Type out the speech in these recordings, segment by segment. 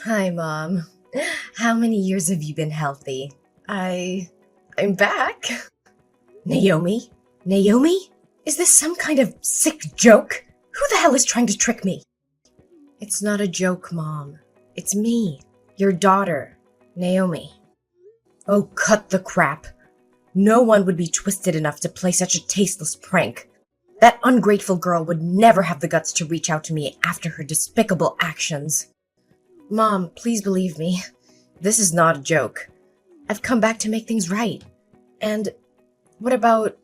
Hi, Mom. How many years have you been healthy? I'm back. Naomi? Naomi? Is this some kind of sick joke? Who the hell is trying to trick me? It's not a joke, Mom. It's me, your daughter, Naomi. Oh, cut the crap. No one would be twisted enough to play such a tasteless prank. That ungrateful girl would never have the guts to reach out to me after her despicable actions. Mom, please believe me. This is not a joke. I've come back to make things right. And what about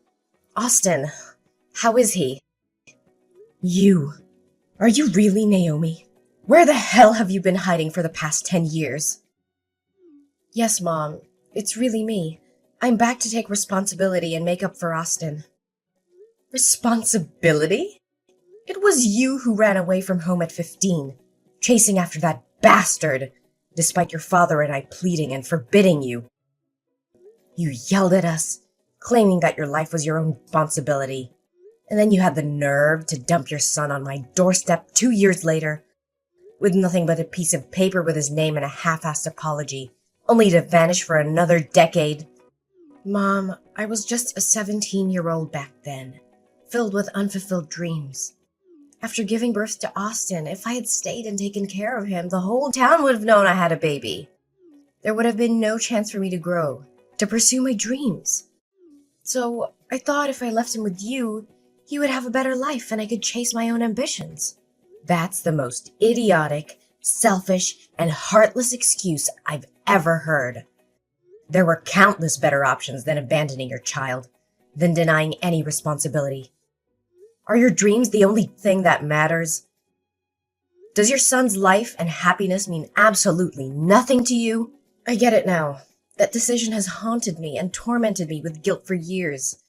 Austin? How is he? You. Are you really Naomi? Where the hell have you been hiding for the past 10 years? Yes, Mom. It's really me. I'm back to take responsibility and make up for Austin. Responsibility? It was you who ran away from home at 15, chasing after that bastard, despite your father and I pleading and forbidding you. You yelled at us, claiming that your life was your own responsibility. And then you had the nerve to dump your son on my doorstep 2 years later, with nothing but a piece of paper with his name and a half-assed apology, only to vanish for another decade. Mom, I was just a 17-year-old back then, filled with unfulfilled dreams. After giving birth to Austin, if I had stayed and taken care of him, the whole town would have known I had a baby. There would have been no chance for me to grow, to pursue my dreams. So I thought if I left him with you, he would have a better life and I could chase my own ambitions. That's the most idiotic, selfish, and heartless excuse I've ever heard. There were countless better options than abandoning your child, than denying any responsibility. Are your dreams the only thing that matters? Does your son's life and happiness mean absolutely nothing to you? I get it now. That decision has haunted me and tormented me with guilt for years.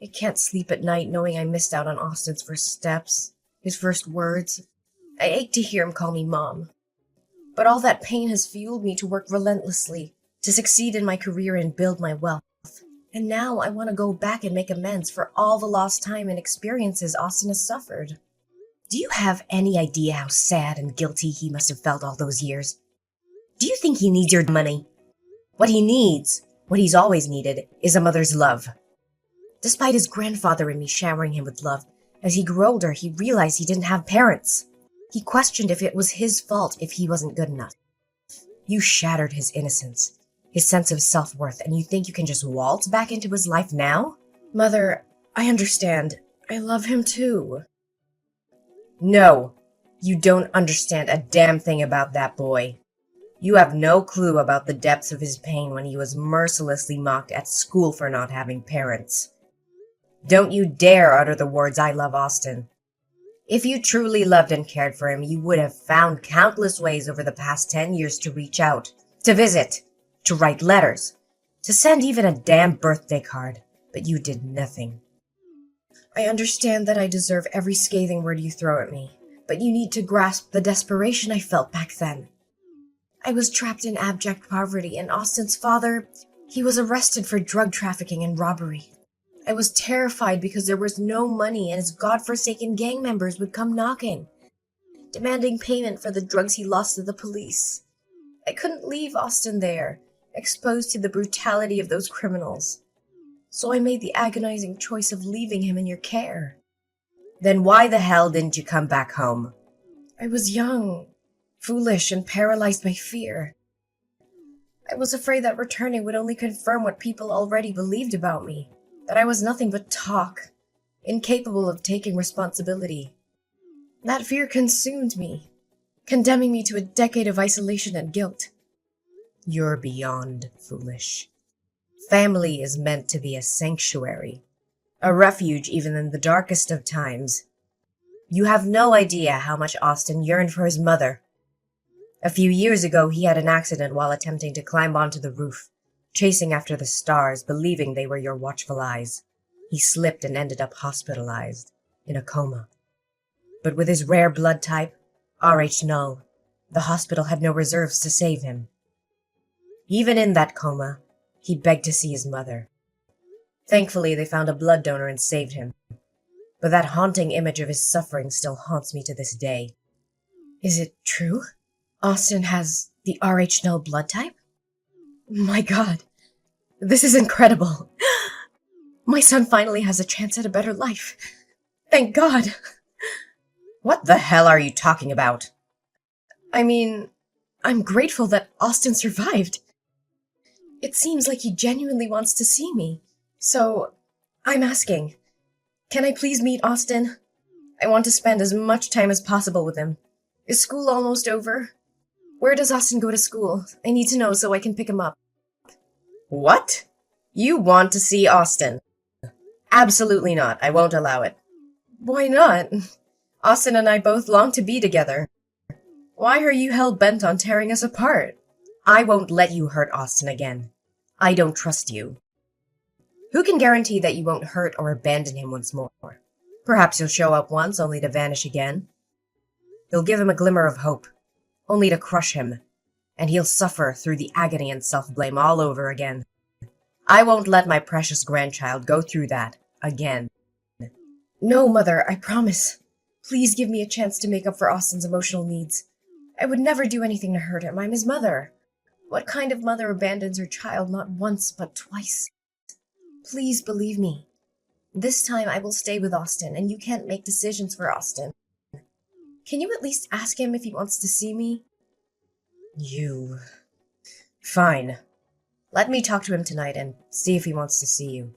I can't sleep at night knowing I missed out on Austin's first steps, his first words. I ache to hear him call me Mom. But all that pain has fueled me to work relentlessly, to succeed in my career and build my wealth. And now I want to go back and make amends for all the lost time and experiences Austin has suffered. Do you have any idea how sad and guilty he must have felt all those years? Do you think he needs your money? What he needs, what he's always needed, is a mother's love. Despite his grandfather and me showering him with love, as he grew older, he realized he didn't have parents. He questioned if it was his fault if he wasn't good enough. You shattered his innocence, his sense of self-worth, and you think you can just waltz back into his life now? Mother, I understand. I love him too. No, you don't understand a damn thing about that boy. You have no clue about the depths of his pain when he was mercilessly mocked at school for not having parents. Don't you dare utter the words "I love Austin." If you truly loved and cared for him, you would have found countless ways over the past 10 years to reach out, to visit, to write letters, to send even a damn birthday card, but you did nothing. I understand that I deserve every scathing word you throw at me, but you need to grasp the desperation I felt back then. I was trapped in abject poverty, and Austin's father, he was arrested for drug trafficking and robbery. I was terrified because there was no money and his godforsaken gang members would come knocking, demanding payment for the drugs he lost to the police. I couldn't leave Austin there, exposed to the brutality of those criminals. So I made the agonizing choice of leaving him in your care. Then why the hell didn't you come back home? I was young, foolish, and paralyzed by fear. I was afraid that returning would only confirm what people already believed about me, that I was nothing but talk, incapable of taking responsibility. That fear consumed me, condemning me to a decade of isolation and guilt. You're beyond foolish. Family is meant to be a sanctuary, a refuge even in the darkest of times. You have no idea how much Austin yearned for his mother. A few years ago, he had an accident while attempting to climb onto the roof, chasing after the stars, believing they were your watchful eyes. He slipped and ended up hospitalized, in a coma. But with his rare blood type, Rh null, the hospital had no reserves to save him. Even in that coma, he begged to see his mother. Thankfully, they found a blood donor and saved him. But that haunting image of his suffering still haunts me to this day. Is it true? Austin has the RH-null blood type? My god, this is incredible. My son finally has a chance at a better life. Thank God. What the hell are you talking about? I mean, I'm grateful that Austin survived. It seems like he genuinely wants to see me. So, I'm asking, can I please meet Austin? I want to spend as much time as possible with him. Is school almost over? Where does Austin go to school? I need to know so I can pick him up. What? You want to see Austin? Absolutely not. I won't allow it. Why not? Austin and I both long to be together. Why are you hell-bent on tearing us apart? I won't let you hurt Austin again. I don't trust you. Who can guarantee that you won't hurt or abandon him once more? Perhaps you'll show up once, only to vanish again. You'll give him a glimmer of hope, only to crush him, and he'll suffer through the agony and self-blame all over again. I won't let my precious grandchild go through that again. No, Mother, I promise. Please give me a chance to make up for Austin's emotional needs. I would never do anything to hurt him. I'm his mother. What kind of mother abandons her child not once but twice? Please believe me. This time I will stay with Austin, and you can't make decisions for Austin. Can you at least ask him if he wants to see me? You... Fine. Let me talk to him tonight and see if he wants to see you.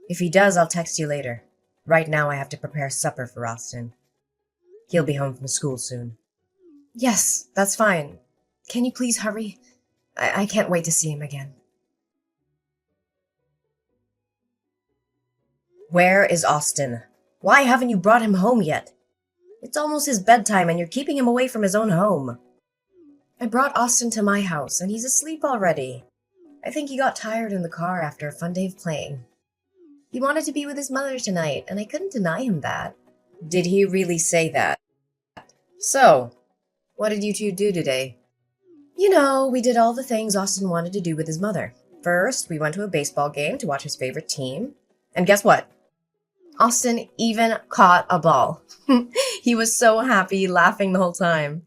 If he does, I'll text you later. Right now I have to prepare supper for Austin. He'll be home from school soon. Yes, that's fine. Can you please hurry? I can't wait to see him again. Where is Austin? Why haven't you brought him home yet? It's almost his bedtime and you're keeping him away from his own home. I brought Austin to my house and he's asleep already. I think he got tired in the car after a fun day of playing. He wanted to be with his mother tonight, and I couldn't deny him that. Did he really say that? So, what did you two do today? You know, we did all the things Austin wanted to do with his mother. First, we went to a baseball game to watch his favorite team. And guess what? Austin even caught a ball. He was so happy, laughing the whole time.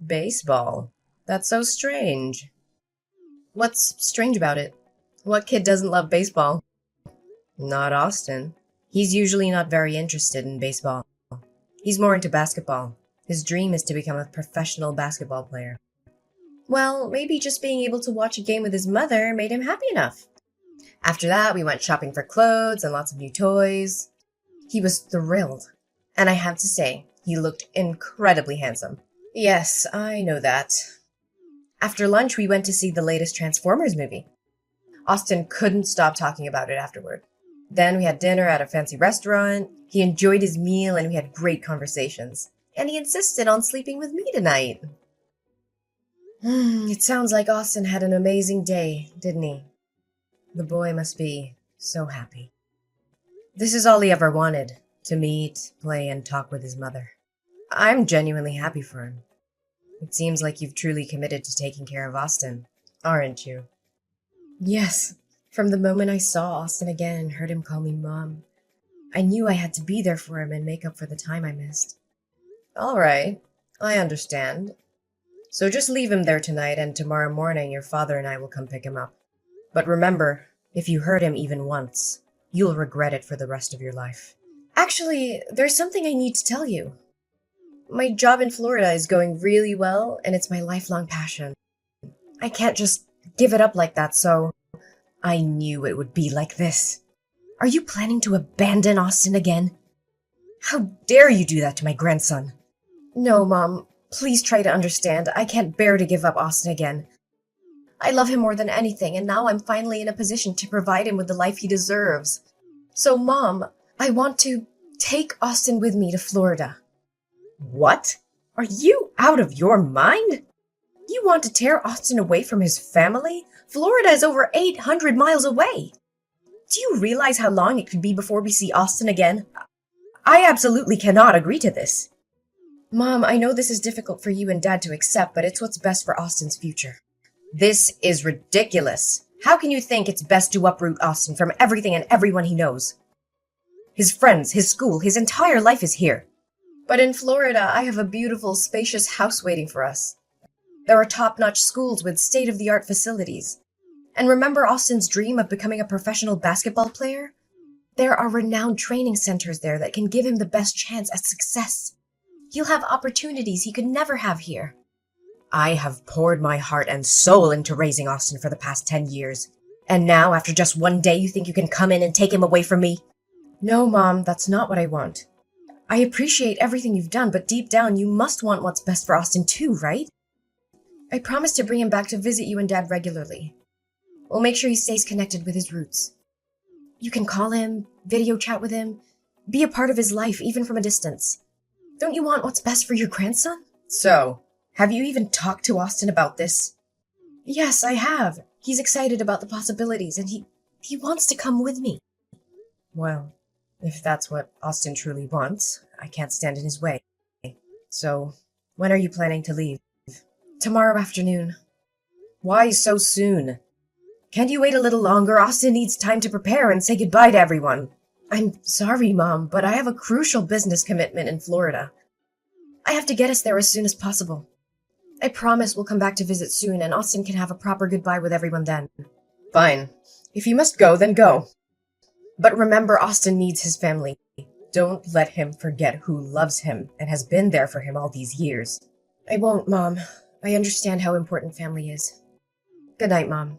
Baseball? That's so strange. What's strange about it? What kid doesn't love baseball? Not Austin. He's usually not very interested in baseball. He's more into basketball. His dream is to become a professional basketball player. Well, maybe just being able to watch a game with his mother made him happy enough. After that, we went shopping for clothes and lots of new toys. He was thrilled. And I have to say, he looked incredibly handsome. Yes, I know that. After lunch, we went to see the latest Transformers movie. Austin couldn't stop talking about it afterward. Then we had dinner at a fancy restaurant. He enjoyed his meal and we had great conversations. And he insisted on sleeping with me tonight. It sounds like Austin had an amazing day, didn't he? The boy must be so happy. This is all he ever wanted, to meet, play, and talk with his mother. I'm genuinely happy for him. It seems like you've truly committed to taking care of Austin, aren't you? Yes. From the moment I saw Austin again and heard him call me Mom, I knew I had to be there for him and make up for the time I missed. All right, I understand. So just leave him there tonight, and tomorrow morning your father and I will come pick him up. But remember, if you hurt him even once, you'll regret it for the rest of your life. Actually, there's something I need to tell you. My job in Florida is going really well, and it's my lifelong passion. I can't just give it up like that, so... I knew it would be like this. Are you planning to abandon Austin again? How dare you do that to my grandson? No, Mom. Please try to understand. I can't bear to give up Austin again. I love him more than anything, and now I'm finally in a position to provide him with the life he deserves. So, Mom, I want to take Austin with me to Florida. What? Are you out of your mind? You want to tear Austin away from his family? Florida is over 800 miles away. Do you realize how long it could be before we see Austin again? I absolutely cannot agree to this. Mom, I know this is difficult for you and Dad to accept, but it's what's best for Austin's future. This is ridiculous. How can you think it's best to uproot Austin from everything and everyone he knows? His friends, his school, his entire life is here. But in Florida, I have a beautiful, spacious house waiting for us. There are top-notch schools with state-of-the-art facilities. And remember Austin's dream of becoming a professional basketball player? There are renowned training centers there that can give him the best chance at success. He'll have opportunities he could never have here. I have poured my heart and soul into raising Austin for the past 10 years. And now, after just one day, you think you can come in and take him away from me? No, Mom, that's not what I want. I appreciate everything you've done, but deep down, you must want what's best for Austin too, right? I promise to bring him back to visit you and Dad regularly. We'll make sure he stays connected with his roots. You can call him, video chat with him, be a part of his life, even from a distance. Don't you want what's best for your grandson? So, have you even talked to Austin about this? Yes, I have. He's excited about the possibilities, and he wants to come with me. Well, if that's what Austin truly wants, I can't stand in his way. So, when are you planning to leave? Tomorrow afternoon. Why so soon? Can't you wait a little longer? Austin needs time to prepare and say goodbye to everyone. I'm sorry, Mom, but I have a crucial business commitment in Florida. I have to get us there as soon as possible. I promise we'll come back to visit soon, and Austin can have a proper goodbye with everyone then. Fine. If you must go, then go. But remember, Austin needs his family. Don't let him forget who loves him and has been there for him all these years. I won't, Mom. I understand how important family is. Good night, Mom.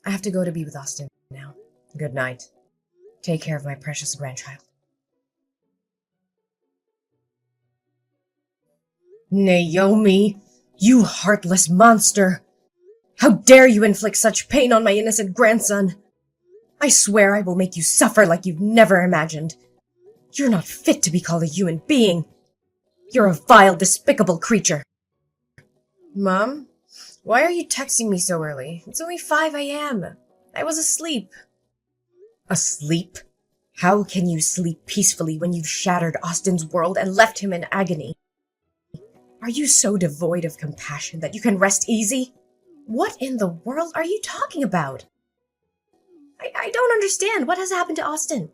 I have to go to be with Austin now. Good night. Take care of my precious grandchild. Naomi, you heartless monster! How dare you inflict such pain on my innocent grandson? I swear I will make you suffer like you've never imagined. You're not fit to be called a human being. You're a vile, despicable creature. Mom? Why are you texting me so early? It's only 5 a.m. I was asleep. Asleep? How can you sleep peacefully when you've shattered Austin's world and left him in agony? Are you so devoid of compassion that you can rest easy? What in the world are you talking about? I don't understand. What has happened to Austin?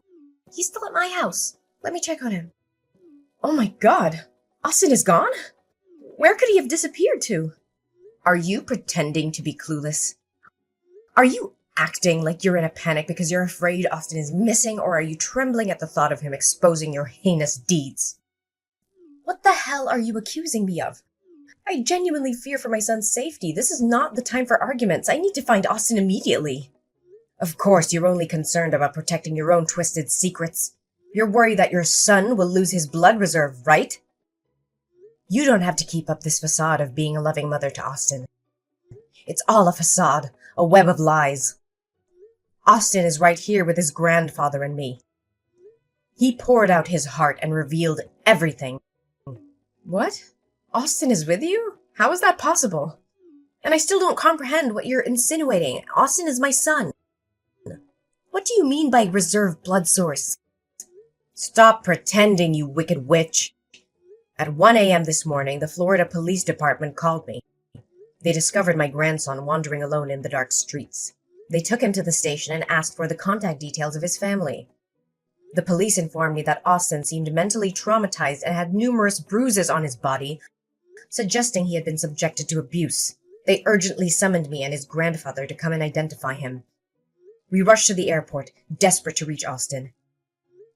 He's still at my house. Let me check on him. Oh my God. Austin is gone? Where could he have disappeared to? Are you pretending to be clueless? Are you acting like you're in a panic because you're afraid Austin is missing, or are you trembling at the thought of him exposing your heinous deeds? What the hell are you accusing me of? I genuinely fear for my son's safety. This is not the time for arguments. I need to find Austin immediately. Of course, you're only concerned about protecting your own twisted secrets. You're worried that your son will lose his blood reserve, right? You don't have to keep up this facade of being a loving mother to Austin. It's all a facade, a web of lies. Austin is right here with his grandfather and me. He poured out his heart and revealed everything. What? Austin is with you? How is that possible? And I still don't comprehend what you're insinuating. Austin is my son. What do you mean by reserve blood source? Stop pretending, you wicked witch. At 1 a.m. this morning, the Florida Police Department called me. They discovered my grandson wandering alone in the dark streets. They took him to the station and asked for the contact details of his family. The police informed me that Austin seemed mentally traumatized and had numerous bruises on his body, suggesting he had been subjected to abuse. They urgently summoned me and his grandfather to come and identify him. We rushed to the airport, desperate to reach Austin.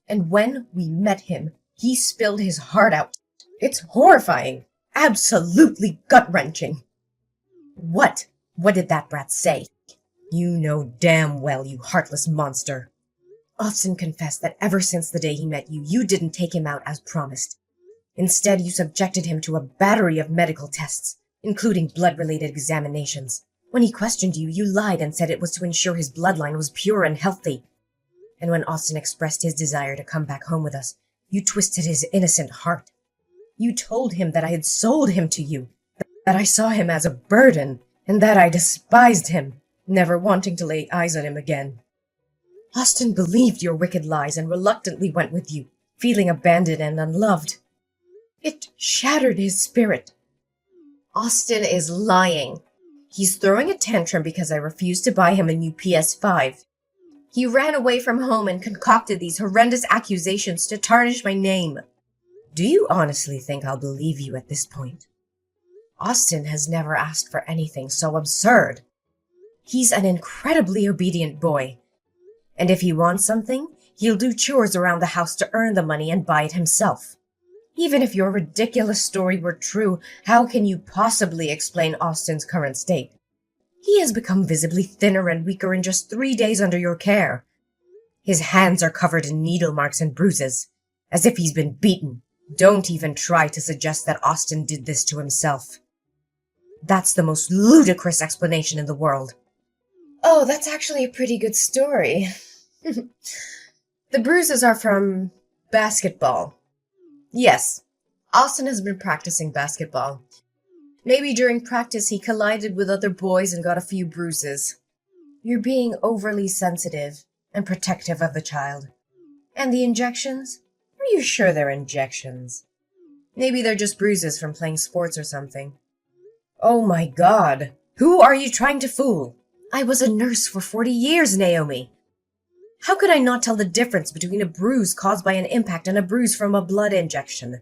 And when we met him, he spilled his heart out. It's horrifying. Absolutely gut-wrenching. What? What did that brat say? You know damn well, you heartless monster. Austin confessed that ever since the day he met you, you didn't take him out as promised. Instead, you subjected him to a battery of medical tests, including blood-related examinations. When he questioned you, you lied and said it was to ensure his bloodline was pure and healthy. And when Austin expressed his desire to come back home with us, you twisted his innocent heart. You told him that I had sold him to you, that I saw him as a burden, and that I despised him, never wanting to lay eyes on him again. Austin believed your wicked lies and reluctantly went with you, feeling abandoned and unloved. It shattered his spirit. Austin is lying. He's throwing a tantrum because I refused to buy him a new PS5. He ran away from home and concocted these horrendous accusations to tarnish my name. Do you honestly think I'll believe you at this point? Austin has never asked for anything so absurd. He's an incredibly obedient boy. And if he wants something, he'll do chores around the house to earn the money and buy it himself. Even if your ridiculous story were true, how can you possibly explain Austin's current state? He has become visibly thinner and weaker in just 3 days under your care. His hands are covered in needle marks and bruises, as if he's been beaten. Don't even try to suggest that Austin did this to himself. That's the most ludicrous explanation in the world. Oh, that's actually a pretty good story. The bruises are from basketball. Yes, Austin has been practicing basketball. Maybe during practice he collided with other boys and got a few bruises. You're being overly sensitive and protective of the child. And the injections? Are you sure they're injections? Maybe they're just bruises from playing sports or something. Oh my God! Who are you trying to fool? I was a nurse for 40 years, Naomi. How could I not tell the difference between a bruise caused by an impact and a bruise from a blood injection?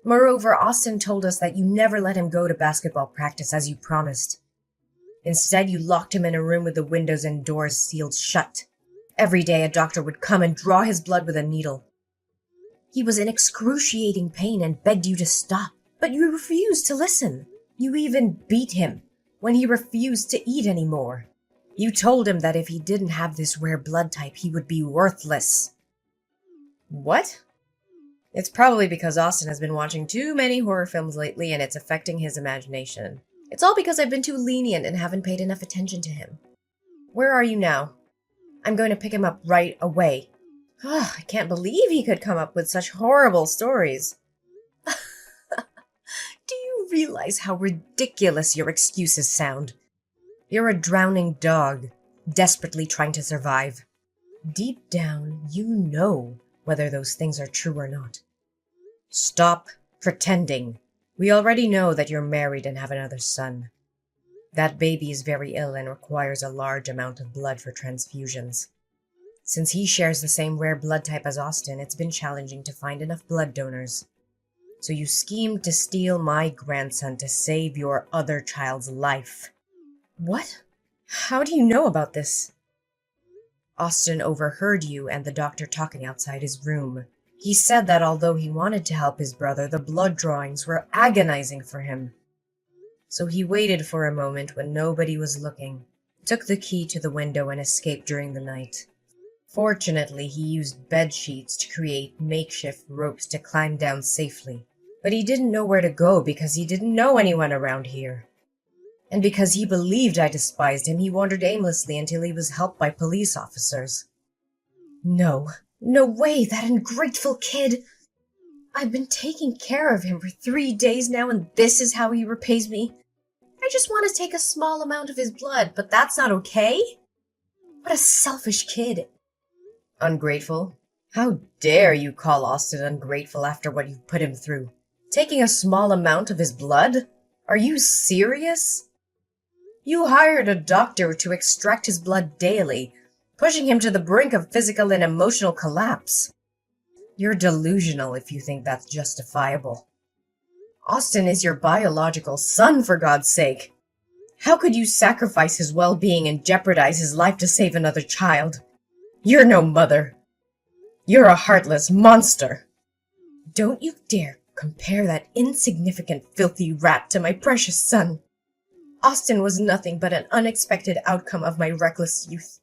Moreover, Austin told us that you never let him go to basketball practice as you promised. Instead, you locked him in a room with the windows and doors sealed shut. Every day a doctor would come and draw his blood with a needle. He was in excruciating pain and begged you to stop, but you refused to listen. You even beat him when he refused to eat anymore. You told him that if he didn't have this rare blood type, he would be worthless. What? It's probably because Austin has been watching too many horror films lately and it's affecting his imagination. It's all because I've been too lenient and haven't paid enough attention to him. Where are you now? I'm going to pick him up right away. I can't believe he could come up with such horrible stories. Do you realize how ridiculous your excuses sound? You're a drowning dog, desperately trying to survive. Deep down, you know whether those things are true or not. Stop pretending. We already know that you're married and have another son. That baby is very ill and requires a large amount of blood for transfusions. Since he shares the same rare blood type as Austin, it's been challenging to find enough blood donors. So you schemed to steal my grandson to save your other child's life. What? How do you know about this? Austin overheard you and the doctor talking outside his room. He said that although he wanted to help his brother, the blood drawings were agonizing for him. So he waited for a moment when nobody was looking, took the key to the window and escaped during the night. Fortunately, he used bed sheets to create makeshift ropes to climb down safely. But he didn't know where to go because he didn't know anyone around here. And because he believed I despised him, he wandered aimlessly until he was helped by police officers. No way, that ungrateful kid! I've been taking care of him for 3 days now, and this is how he repays me? I just want to take a small amount of his blood, but that's not okay? What a selfish kid! Ungrateful? How dare you call Austin ungrateful after what you've put him through? Taking a small amount of his blood? Are you serious? You hired a doctor to extract his blood daily, pushing him to the brink of physical and emotional collapse. You're delusional if you think that's justifiable. Austin is your biological son, for God's sake. How could you sacrifice his well-being and jeopardize his life to save another child? You're no mother. You're a heartless monster. Don't you dare compare that insignificant, filthy rat to my precious son. Austin was nothing but an unexpected outcome of my reckless youth.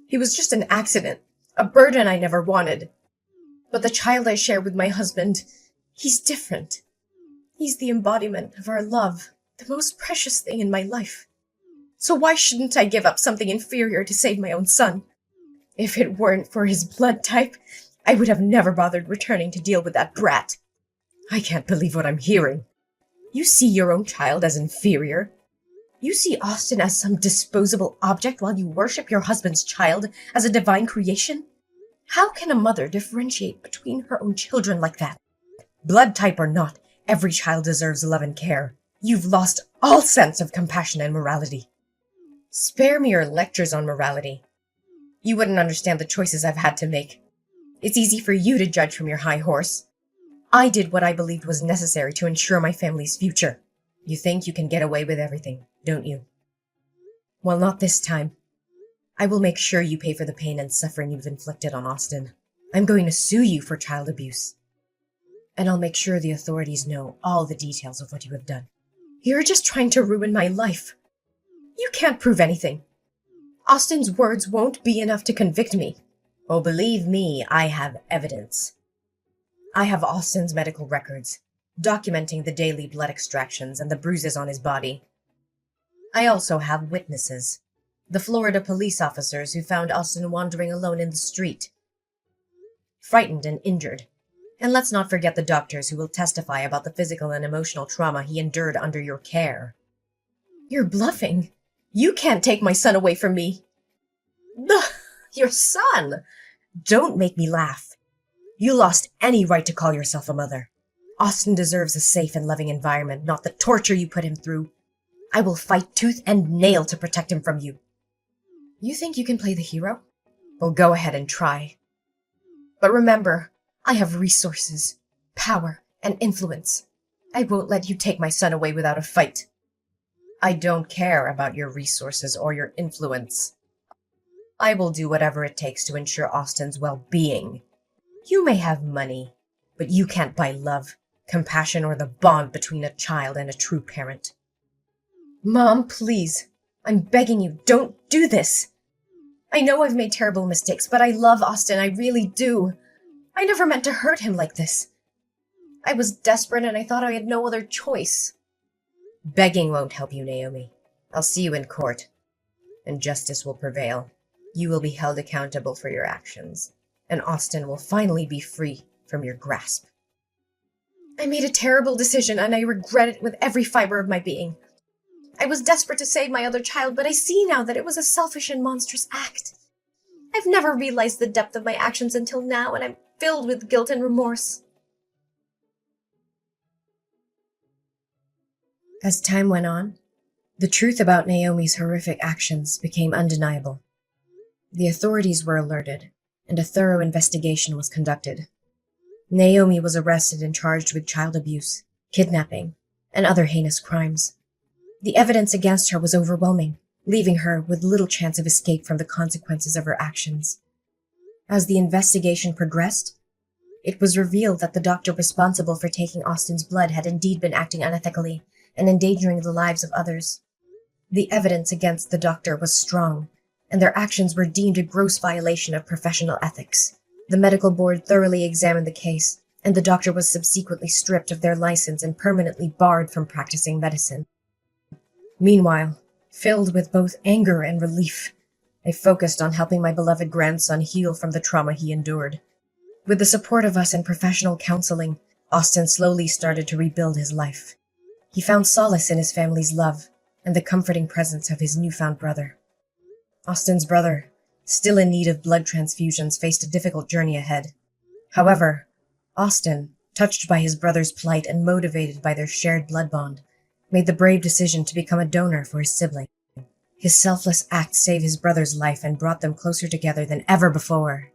He was just an accident, a burden I never wanted. But the child I share with my husband, he's different. He's the embodiment of our love, the most precious thing in my life. So why shouldn't I give up something inferior to save my own son? If it weren't for his blood type, I would have never bothered returning to deal with that brat. I can't believe what I'm hearing. You see your own child as inferior? You see Austin as some disposable object while you worship your husband's child as a divine creation? How can a mother differentiate between her own children like that? Blood type or not, every child deserves love and care. You've lost all sense of compassion and morality. Spare me your lectures on morality. You wouldn't understand the choices I've had to make. It's easy for you to judge from your high horse. I did what I believed was necessary to ensure my family's future. You think you can get away with everything, don't you? Well, not this time. I will make sure you pay for the pain and suffering you've inflicted on Austin. I'm going to sue you for child abuse. And I'll make sure the authorities know all the details of what you have done. You're just trying to ruin my life. You can't prove anything. Austin's words won't be enough to convict me. Oh, believe me, I have evidence. I have Austin's medical records, documenting the daily blood extractions and the bruises on his body. I also have witnesses, the Florida police officers who found Austin wandering alone in the street, frightened and injured. And let's not forget the doctors who will testify about the physical and emotional trauma he endured under your care. You're bluffing. You can't take my son away from me. Your son? Don't make me laugh. You lost any right to call yourself a mother. Austin deserves a safe and loving environment, not the torture you put him through. I will fight tooth and nail to protect him from you. You think you can play the hero? Well, go ahead and try. But remember, I have resources, power, and influence. I won't let you take my son away without a fight. I don't care about your resources or your influence. I will do whatever it takes to ensure Austin's well-being. You may have money, but you can't buy love, compassion, or the bond between a child and a true parent. Mom, please. I'm begging you, don't do this. I know I've made terrible mistakes, but I love Austin, I really do. I never meant to hurt him like this. I was desperate and I thought I had no other choice. Begging won't help you, Naomi. I'll see you in court, and justice will prevail. You will be held accountable for your actions, and Austin will finally be free from your grasp. I made a terrible decision, and I regret it with every fiber of my being. I was desperate to save my other child, but I see now that it was a selfish and monstrous act. I've never realized the depth of my actions until now, and I'm filled with guilt and remorse. As time went on, the truth about Naomi's horrific actions became undeniable. The authorities were alerted, and a thorough investigation was conducted. Naomi was arrested and charged with child abuse, kidnapping, and other heinous crimes. The evidence against her was overwhelming, leaving her with little chance of escape from the consequences of her actions. As the investigation progressed, it was revealed that the doctor responsible for taking Austin's blood had indeed been acting unethically and endangering the lives of others. The evidence against the doctor was strong, and their actions were deemed a gross violation of professional ethics. The medical board thoroughly examined the case, and the doctor was subsequently stripped of their license and permanently barred from practicing medicine. Meanwhile, filled with both anger and relief, I focused on helping my beloved grandson heal from the trauma he endured. With the support of us and professional counseling, Austin slowly started to rebuild his life. He found solace in his family's love and the comforting presence of his newfound brother. Austin's brother, still in need of blood transfusions, faced a difficult journey ahead. However, Austin, touched by his brother's plight and motivated by their shared blood bond, made the brave decision to become a donor for his sibling. His selfless act saved his brother's life and brought them closer together than ever before.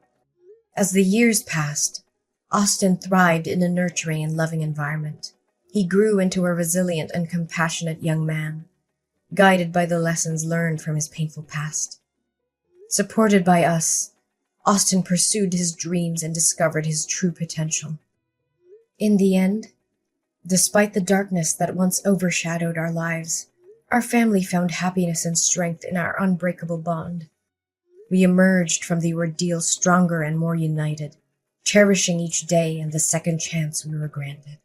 As the years passed, Austin thrived in a nurturing and loving environment. He grew into a resilient and compassionate young man, guided by the lessons learned from his painful past. Supported by us, Austin pursued his dreams and discovered his true potential. In the end, despite the darkness that once overshadowed our lives, our family found happiness and strength in our unbreakable bond. We emerged from the ordeal stronger and more united, cherishing each day and the second chance we were granted.